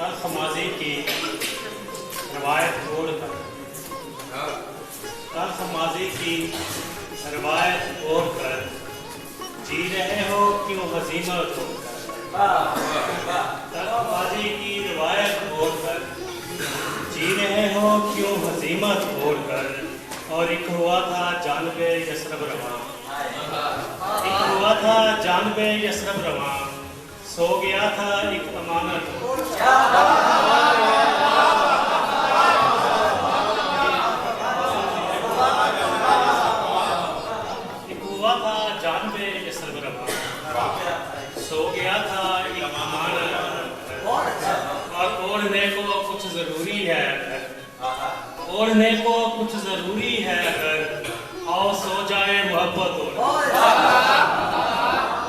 तल्ख माज़ी की रवायत छोड़कर, तल्ख माज़ी की रवायत छोड़कर जी रहे हो क्यों हज़ीमत छोड़कर। तल्ख माज़ी की रवायत छोड़कर जी रहे हो क्यों हज़ीमत छोड़कर। और एक हुआ था जानबे यसरब रवां, एक हुआ था जानबे यसरब रवां, सो गया था एक अमानत। एक हुआ था जानबे यसरब रवां, सो गया था एक अमानत। और ओढ़ने को कुछ जरूरी है, ओढ़ने को कुछ जरूरी है अगर, आओ सो जाए मोहब्बत।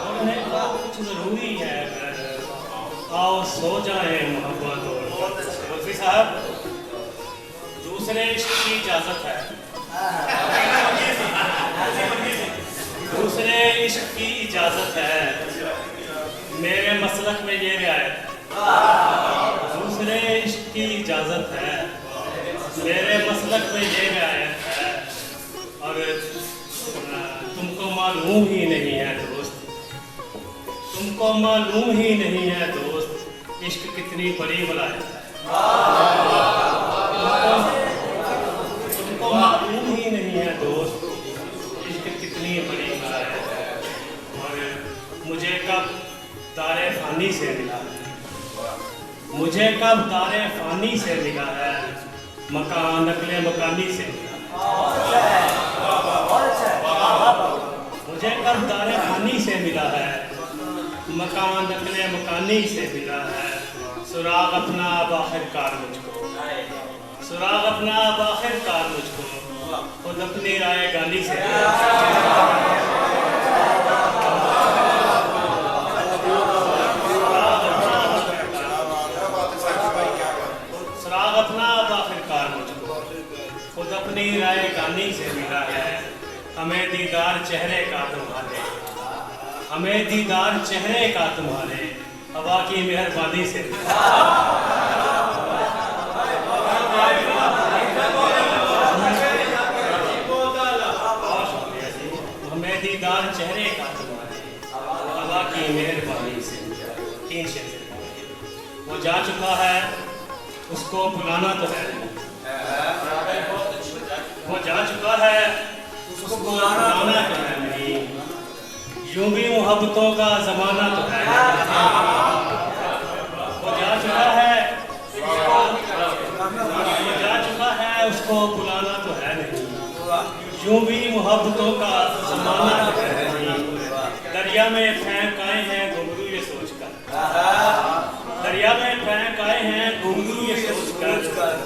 ओढ़ने को कुछ जरूरी है अगर, आओ सो जाए मोहब्बत। मुफ्ती साहब, दूसरे इश्क की इजाजत है, दूसरे इश्क की इजाजत है, मेरे मसलक में ये रियायत। दूसरे इश्क की इजाजत है, मेरे मसलक में ये रियायत है। और तुमको मालूम ही नहीं है दोस्त, तुमको मालूम ही नहीं है दोस्त, इश्क कितनी बड़ी वलायत है। तुमको मालूम ही नहीं है दोस्त, इश्क कितनी बड़ी वलायत है। और मुझे कब दारे फानी से मिला है, मुझे कब दारे फानी से मिला है, मकान नकले मकानी से मिला। मुझे कब दारे फानी से मिला है, मकान नकले मकानी से मिला है। सुराग अपना आखिरकार मुझको, सुराग अपना आखिरकार मुझको, खुद अपनी राय गानी से सुराग अपना आखिरकार मुझको, खुद अपनी राय गानी से मिला है। हमें दीदार चेहरे का तुम्हारे, हमें दीदार चेहरे का तुम्हारे, हवा की मेहरबानी से मिला। हमें दीदार चेहरे का तुम्हारे, हवा की मेहरबानी से मिला। 3 शेर से वो जा चुका है, उसको बुलाना तो है, वो जा चुका है, उसको बुलाना तो है नहीं। यूं भी मोहब्बतों का जमाना तो है, वो जा चुका है, वो जा चुका है, उसको बुलाना तो है नहीं। यूं भी मोहब्बतों का जमाना तो है नहीं। दरिया में फेंक आए हैं घुंघरू ये सोचकर, दरिया में फेंक आए हैं घुंघरू ये सोचकर,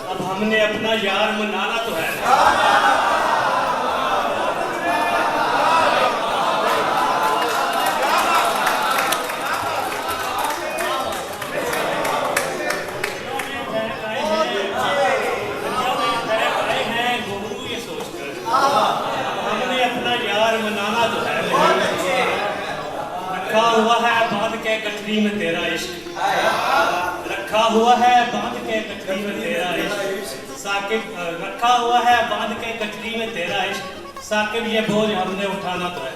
अब हमने अपना यार मनाना तो है। रखा हुआ है बांध के गठरी में तेरा इश्क, रखा हुआ है बांध के गठरी में तेरा इश्क, साकिब रखा हुआ है बांध के गठरी में तेरा इश्क, साकिब ये बोझ हमने उठाना तो है।